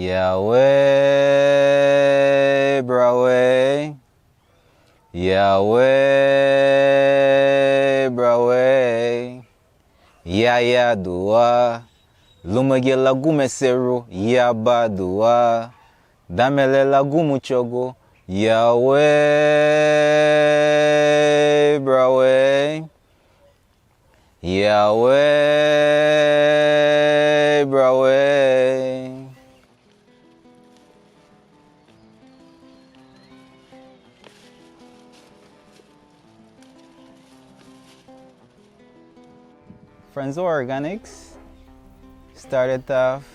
Yahweh, Brawe. Yahweh, Brawe. Ya dua. Lumege lagume seru. Yaba dua. Damele lagumu chogo. Yahweh, Brawe. Yahweh, Brawe. Franzo Organics started off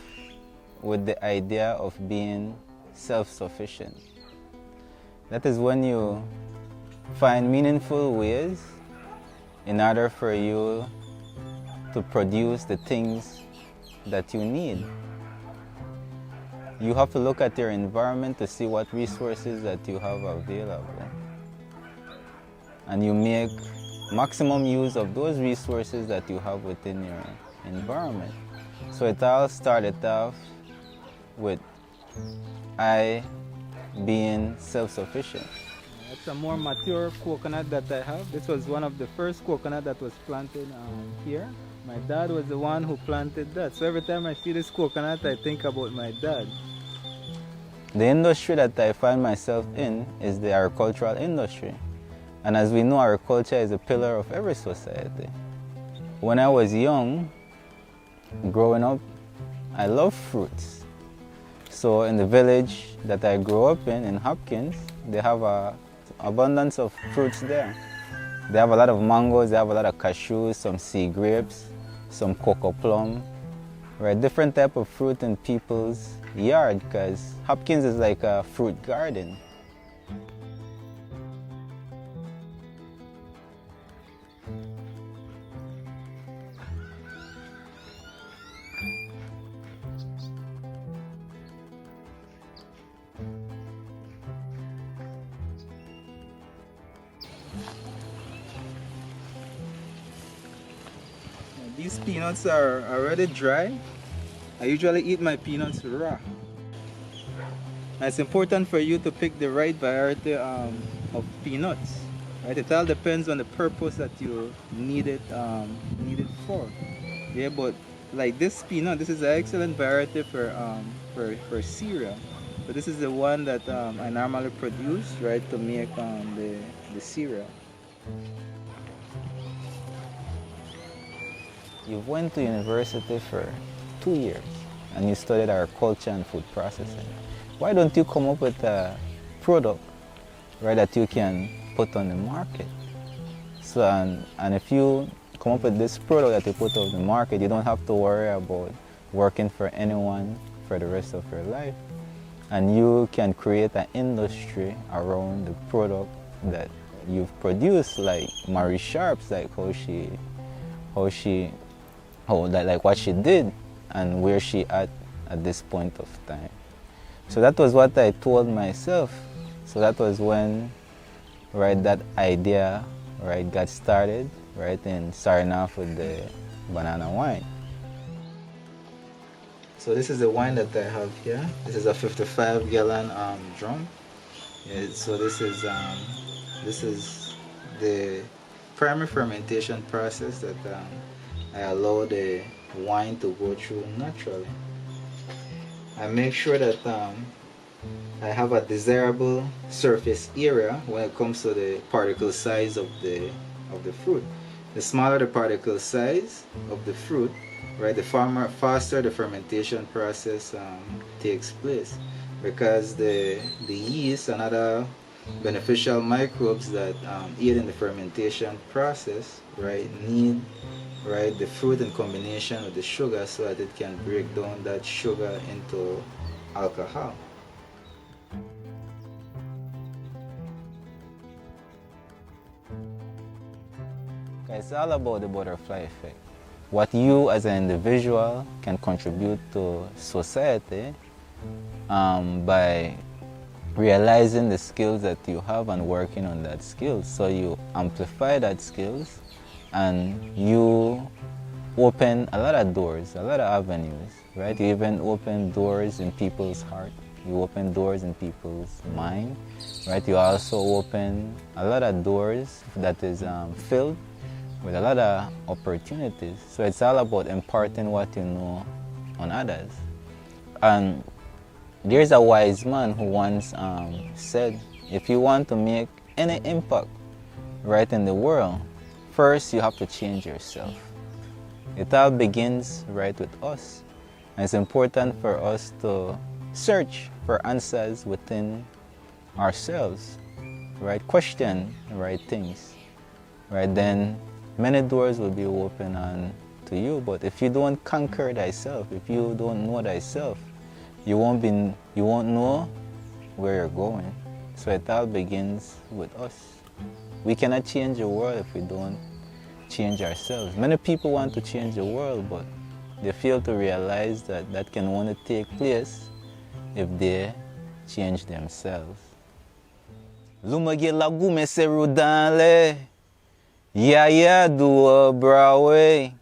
with the idea of being self-sufficient. That is when you find meaningful ways in order for you to produce the things that you need. You have to look at your environment to see what resources that you have available. And you make maximum use of those resources that you have within your environment. So it all started off with I being self-sufficient. It's a more mature coconut that I have. This was one of the first coconut that was planted here. My dad was the one who planted that. So every time I see this coconut, I think about my dad. The industry that I find myself in is the agricultural industry. And as we know, agriculture is a pillar of every society. When I was young, growing up, I loved fruits. So in the village that I grew up in Hopkins, they have an abundance of fruits there. They have a lot of mangoes, they have a lot of cashews, some sea grapes, some cocoa plum, right? Different type of fruit in people's yard, because Hopkins is like a fruit garden. These peanuts are already dry. I usually eat my peanuts raw. And it's important for you to pick the right variety of peanuts. Right? It all depends on the purpose that you need it for. Yeah, but like this peanut, this is an excellent variety for cereal. So this is the one that I normally produce, right, to make the cereal. You went to university for 2 years and you studied agriculture and food processing. Why don't you come up with a product, right, that you can put on the market? So, and if you come up with this product that you put on the market, you don't have to worry about working for anyone for the rest of your life. And you can create an industry around the product that you've produced, like Marie Sharp's, like like what she did and where she at this point of time. So that was what I told myself. So that was when, right, that idea, right, got started, right, and starting off with the banana wine. So this is the wine that I have here. This is a 55-gallon drum. Yeah, so this is the primary fermentation process that I allow the wine to go through naturally. I make sure that I have a desirable surface area when it comes to the particle size of the fruit. The smaller the particle size of the fruit, right, the faster the fermentation process takes place, because the yeast and other beneficial microbes that aid in the fermentation process, right, need, right, the fruit in combination with the sugar so that it can break down that sugar into alcohol. It's all about the butterfly effect. What you as an individual can contribute to society by realizing the skills that you have and working on that skills. So you amplify that skills and you open a lot of doors, a lot of avenues, right? You even open doors in people's heart. You open doors in people's mind, right? You also open a lot of doors that is filled with a lot of opportunities. So it's all about imparting what you know on others. And there's a wise man who once said, if you want to make any impact right in the world, first you have to change yourself. It all begins right with us. And it's important for us to search for answers within ourselves, right? Question the right things, right? Then many doors will be open on to you. But if you don't conquer thyself, if you don't know thyself, you won't know where you're going. So it all begins with us. We cannot change the world if we don't change ourselves. Many people want to change the world, but they fail to realize that that can only take place if they change themselves. Lumage lagume serudanle, ya duwa brawe,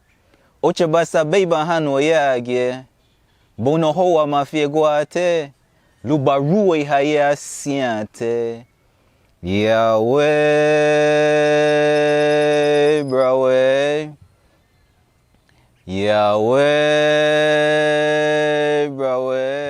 oche basa beiba hano yage, bono hoa mafieguate, lubaruwe haya siante, Yahweh brawe, Yahweh brawe.